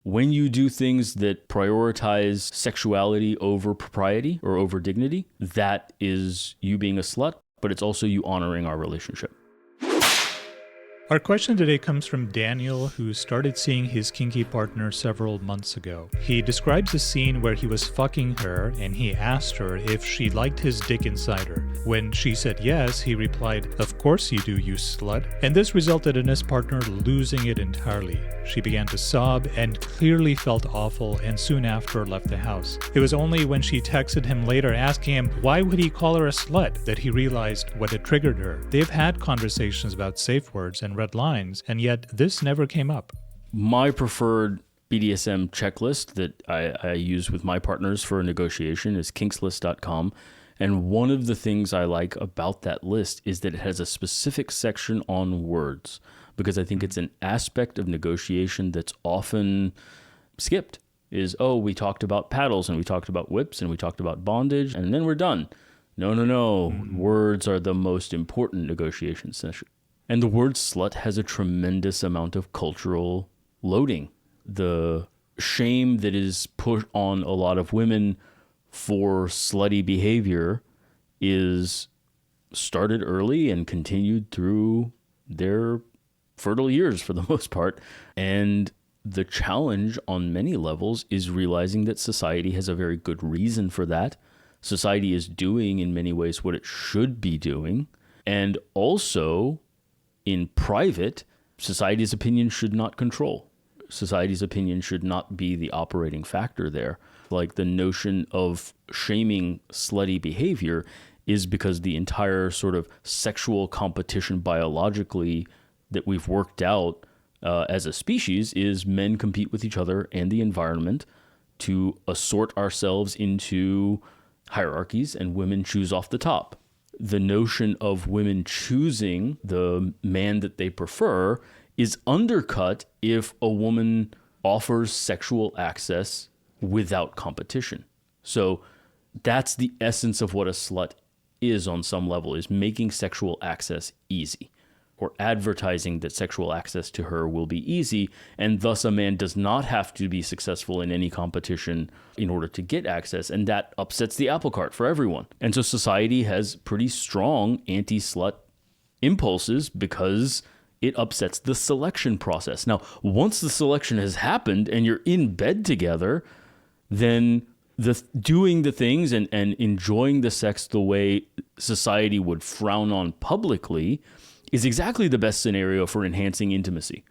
When you do things that prioritize sexuality over propriety or over dignity, that is you being a slut, but it's also you honoring our relationship. Our question today comes from Daniel, who started seeing his kinky partner several months ago. He describes a scene where he was fucking her and he asked her if she liked his dick inside her. When she said yes, he replied, "Of course you do, you slut." And this resulted in his partner losing it entirely. She began to sob and clearly felt awful and soon after left the house. It was only when she texted him later asking him why would he call her a slut that he realized what had triggered her. They've had conversations about safe words and red lines, and yet this never came up. My preferred BDSM checklist that I use with my partners for a negotiation is kinkslist.com. And one of the things I like about that list is that it has a specific section on words, because I think it's an aspect of negotiation that's often skipped. Is, oh, we talked about paddles and we talked about whips and we talked about bondage and then we're done. No. Words are the most important negotiation session. And the word slut has a tremendous amount of cultural loading. The shame that is put on a lot of women for slutty behavior is started early and continued through their fertile years for the most part. And the challenge on many levels is realizing that society has a very good reason for that. Society is doing in many ways what it should be doing. And also, in private, society's opinion should not control. Society's opinion should not be the operating factor there. Like the notion of shaming slutty behavior is because the entire sort of sexual competition biologically that we've worked out as a species is men compete with each other and the environment to assort ourselves into hierarchies, and women choose off the top. The notion of women choosing the man that they prefer is undercut if a woman offers sexual access without competition. So that's the essence of what a slut is on some level, is making sexual access easy, or advertising that sexual access to her will be easy, and thus a man does not have to be successful in any competition in order to get access, and that upsets the apple cart for everyone. And so society has pretty strong anti-slut impulses because it upsets the selection process. Now, once the selection has happened and you're in bed together, then doing the things and enjoying the sex the way society would frown on publicly is exactly the best scenario for enhancing intimacy,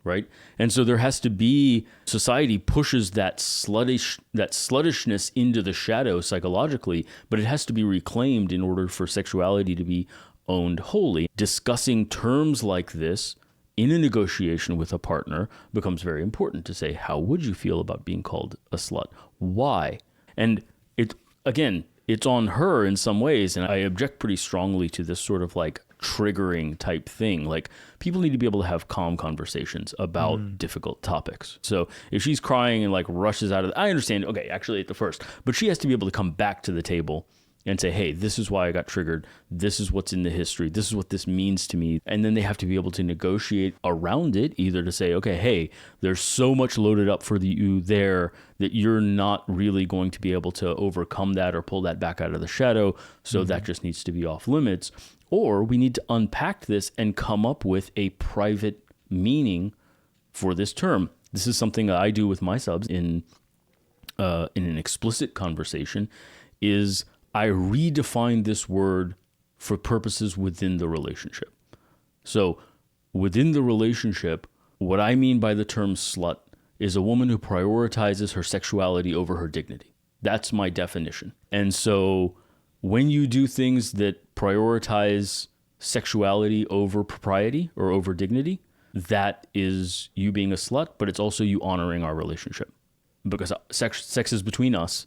right? And so there has to be, society pushes that sluttishness into the shadow psychologically, but it has to be reclaimed in order for sexuality to be owned wholly. Discussing terms like this in a negotiation with a partner becomes very important to say, how would you feel about being called a slut? Why? And it's on her in some ways, and I object pretty strongly to this sort of like triggering type thing. Like, people need to be able to have calm conversations about difficult topics. So if she's crying and like rushes out of I understand, okay, actually at the first, but she has to be able to come back to the table and say, hey, this is why I got triggered. This is what's in the history. This is what this means to me. And then they have to be able to negotiate around it, either to say, okay, hey, there's so much loaded up for you there that you're not really going to be able to overcome that or pull that back out of the shadow. So that just needs to be off limits. Or we need to unpack this and come up with a private meaning for this term. This is something I do with my subs in an explicit conversation, is I redefine this word for purposes within the relationship. So within the relationship, what I mean by the term slut is a woman who prioritizes her sexuality over her dignity. That's my definition. And so when you do things that prioritize sexuality over propriety or over dignity, that is you being a slut, but it's also you honoring our relationship. Because sex is between us,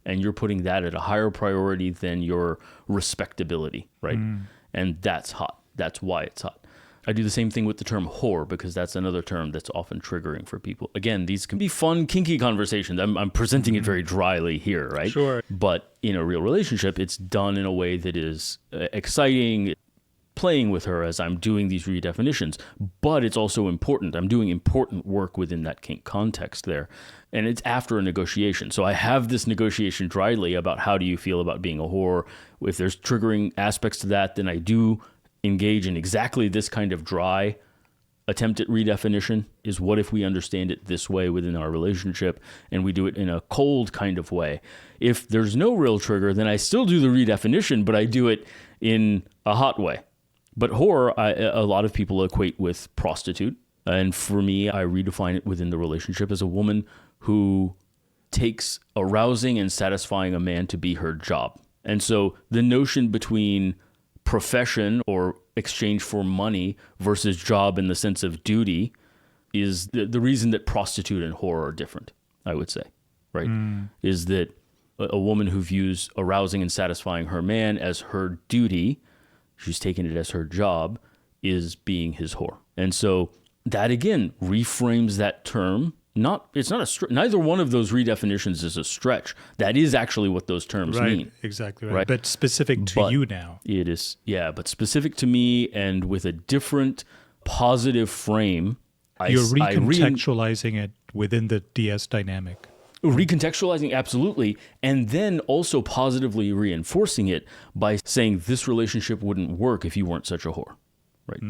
and you're putting that at a higher priority than your respectability, right? And that's hot. That's why it's hot. I do the same thing with the term whore, because that's another term that's often triggering for people. Again, these can be fun, kinky conversations. I'm presenting it very dryly here, right? Sure. But in a real relationship, it's done in a way that is exciting, playing with her as I'm doing these redefinitions. But it's also important. I'm doing important work within that kink context there. And it's after a negotiation. So I have this negotiation dryly about how do you feel about being a whore. If there's triggering aspects to that, then I do engage in exactly this kind of dry attempt at redefinition. Is what if we understand it this way within our relationship, and we do it in a cold kind of way. If there's no real trigger, then I still do the redefinition, but I do it in a hot way. But whore, a lot of people equate with prostitute. And for me, I redefine it within the relationship as a woman who takes arousing and satisfying a man to be her job. And so the notion between profession or exchange for money versus job in the sense of duty is the reason that prostitute and whore are different, I would say, right? Is that a woman who views arousing and satisfying her man as her duty, she's taken it as her job, is being his whore. And so that, again, reframes that term. Neither one of those redefinitions is a stretch. That is actually what those terms mean. Exactly right. But specific to you now. It is, but specific to me and with a different positive frame. You're recontextualizing it within the DS dynamic. Recontextualizing, absolutely. And then also positively reinforcing it by saying this relationship wouldn't work if you weren't such a whore. Right?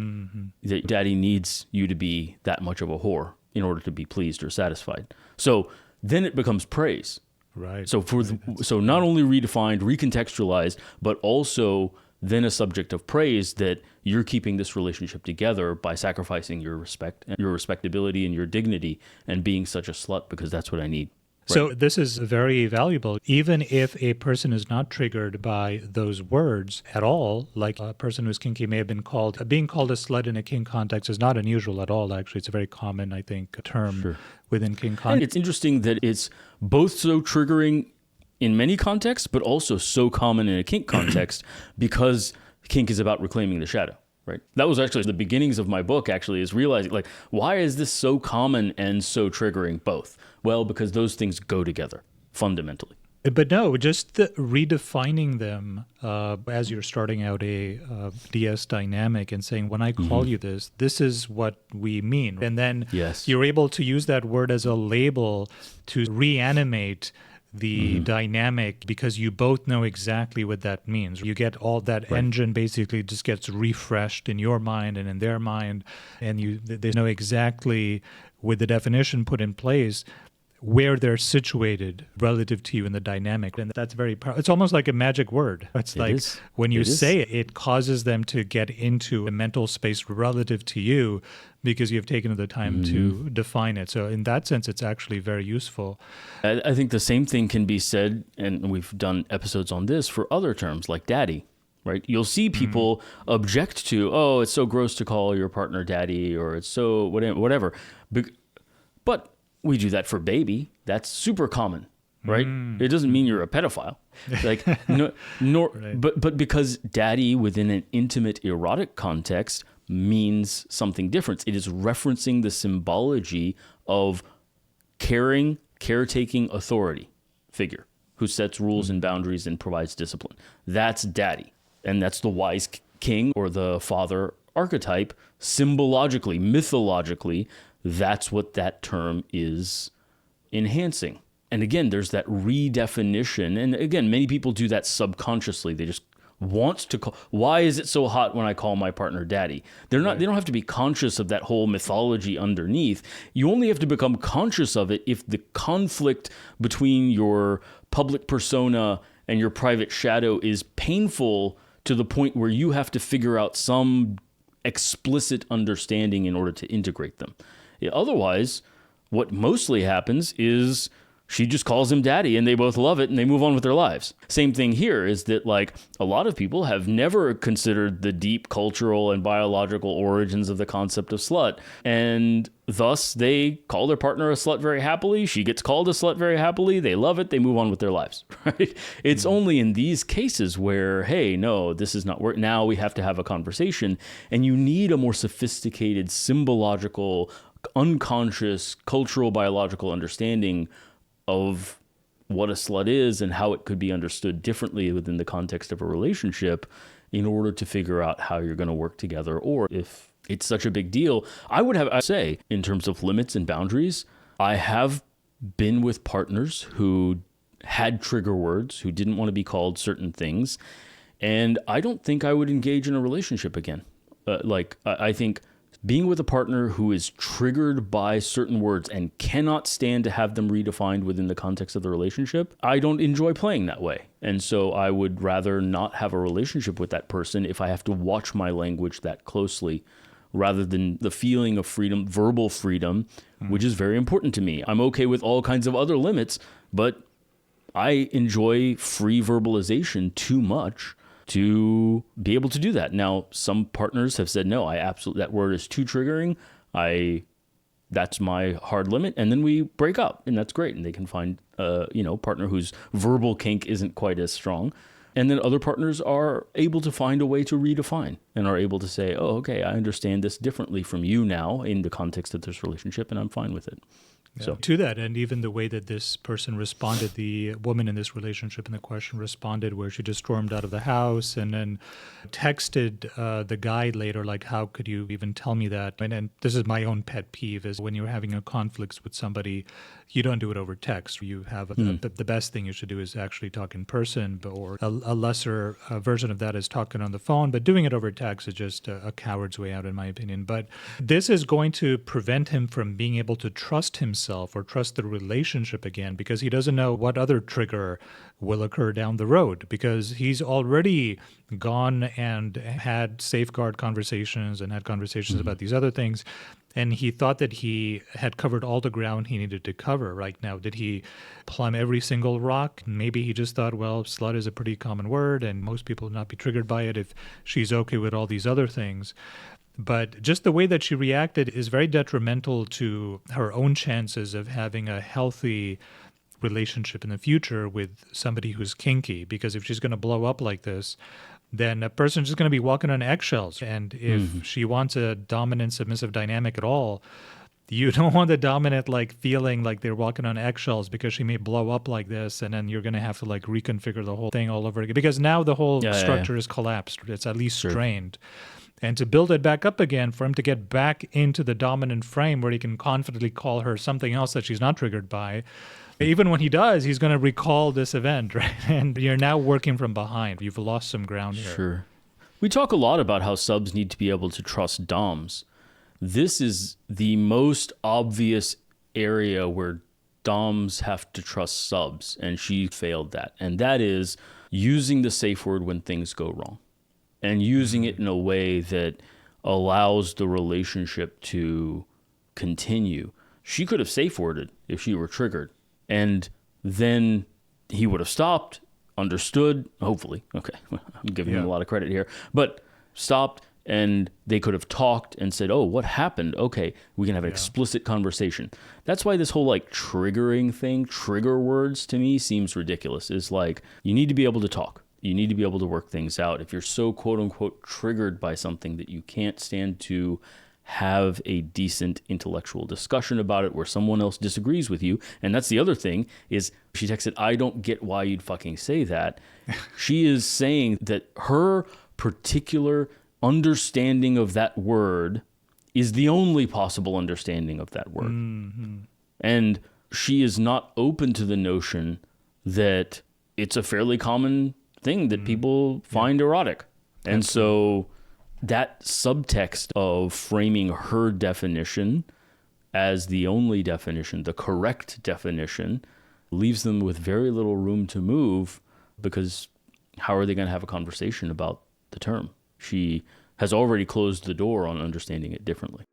That daddy needs you to be that much of a whore in order to be pleased or satisfied. So then it becomes praise. Right. So so not only redefined, recontextualized, but also then a subject of praise that you're keeping this relationship together by sacrificing your respect, your respectability, and your dignity, and being such a slut because that's what I need. So this is very valuable. Even if a person is not triggered by those words at all, like a person who's kinky may have been called, being called a slut in a kink context is not unusual at all, actually. It's a very common, I think, term within kink context. And it's interesting that it's both so triggering in many contexts, but also so common in a kink context because kink is about reclaiming the shadow. Right. That was actually the beginnings of my book, actually, is realizing, like, why is this so common and so triggering both? Well, because those things go together fundamentally. But no, just redefining them as you're starting out a DS dynamic and saying, when I call you this, this is what we mean. And then you're able to use that word as a label to reanimate the dynamic because you both know exactly what that means. You get all that engine basically just gets refreshed in your mind and in their mind, and they know exactly, with the definition put in place, where they're situated relative to you in the dynamic. And that's very powerful. It's almost like a magic word. It's like when you say it, it causes them to get into a mental space relative to you because you've taken the time to define it. So in that sense, it's actually very useful. I think the same thing can be said, and we've done episodes on this, for other terms like daddy. Right? You'll see people object to, oh, it's so gross to call your partner daddy, or it's so whatever. But we do that for baby. That's super common, right? It doesn't mean you're a pedophile. Like, but because daddy within an intimate erotic context means something different. It is referencing the symbology of caring, caretaking authority figure who sets rules and boundaries and provides discipline. That's daddy. And that's the wise king or the father archetype. Symbologically, mythologically, that's what that term is enhancing. And again, there's that redefinition. And again, many people do that subconsciously. They just want to call. Why is it so hot when I call my partner daddy? They're not. They don't have to be conscious of that whole mythology underneath. You only have to become conscious of it if the conflict between your public persona and your private shadow is painful to the point where you have to figure out some explicit understanding in order to integrate them. Otherwise, what mostly happens is she just calls him daddy and they both love it and they move on with their lives. Same thing here is that, like, a lot of people have never considered the deep cultural and biological origins of the concept of slut. And thus they call their partner a slut very happily. She gets called a slut very happily. They love it. They move on with their lives, right? It's only in these cases where, hey, no, this is not work. Now we have to have a conversation, and you need a more sophisticated, symbological, unconscious, cultural, biological understanding of what a slut is and how it could be understood differently within the context of a relationship in order to figure out how you're going to work together, or if it's such a big deal. I say, in terms of limits and boundaries, I have been with partners who had trigger words, who didn't want to be called certain things, and I don't think I would engage in a relationship again. I think being with a partner who is triggered by certain words and cannot stand to have them redefined within the context of the relationship, I don't enjoy playing that way. And so I would rather not have a relationship with that person if I have to watch my language that closely, rather than the feeling of freedom, verbal freedom, which is very important to me. I'm okay with all kinds of other limits, but I enjoy free verbalization too much to be able to do that. Now, some partners have said, no, that word is too triggering. That's my hard limit. And then we break up, and that's great. And they can find a partner whose verbal kink isn't quite as strong. And then other partners are able to find a way to redefine and are able to say, oh, okay, I understand this differently from you now in the context of this relationship, and I'm fine with it. Yeah. So to that, and even the way that this person responded, the woman in this relationship in the question responded, where she just stormed out of the house and then texted the guy later, like, how could you even tell me that? And this is my own pet peeve, is when you're having a conflict with somebody, you don't do it over text. You have the best thing you should do is actually talk in person, or a lesser version of that is talking on the phone. But doing it over text is just a coward's way out, in my opinion. But this is going to prevent him from being able to trust himself or trust the relationship again, because he doesn't know what other trigger will occur down the road, because he's already gone and had safeguard conversations and had conversations about these other things. And he thought that he had covered all the ground he needed to cover. Right now, did he plumb every single rock? Maybe he just thought, well, slut is a pretty common word and most people would not be triggered by it if she's okay with all these other things. But just the way that she reacted is very detrimental to her own chances of having a healthy relationship in the future with somebody who's kinky. Because if she's going to blow up like this, then a person's just going to be walking on eggshells. And if she wants a dominant submissive dynamic at all, you don't want the dominant feeling like they're walking on eggshells, because she may blow up like this, and then you're going to have to reconfigure the whole thing all over again, because now the whole structure is collapsed. It's at least strained. And to build it back up again, for him to get back into the dominant frame where he can confidently call her something else that she's not triggered by, even when he does, he's going to recall this event, right? And you're now working from behind. You've lost some ground here. Sure. We talk a lot about how subs need to be able to trust doms. This is the most obvious area where doms have to trust subs, and she failed that. And that is using the safe word when things go wrong, and using it in a way that allows the relationship to continue. She could have safe worded if she were triggered, and then he would have stopped, understood, hopefully. Okay, I'm giving him a lot of credit here, but stopped, and they could have talked and said, oh, what happened? Okay, we can have an explicit conversation. That's why this whole triggering thing, trigger words, to me seems ridiculous. It's you need to be able to talk. You need to be able to work things out. If you're so quote unquote triggered by something that you can't stand to have a decent intellectual discussion about it where someone else disagrees with you. And that's the other thing, is she texted, I don't get why you'd fucking say that. She is saying that her particular understanding of that word is the only possible understanding of that word. And she is not open to the notion that it's a fairly common thing that people find erotic. And so that subtext of framing her definition as the only definition, the correct definition, leaves them with very little room to move, because how are they going to have a conversation about the term? She has already closed the door on understanding it differently.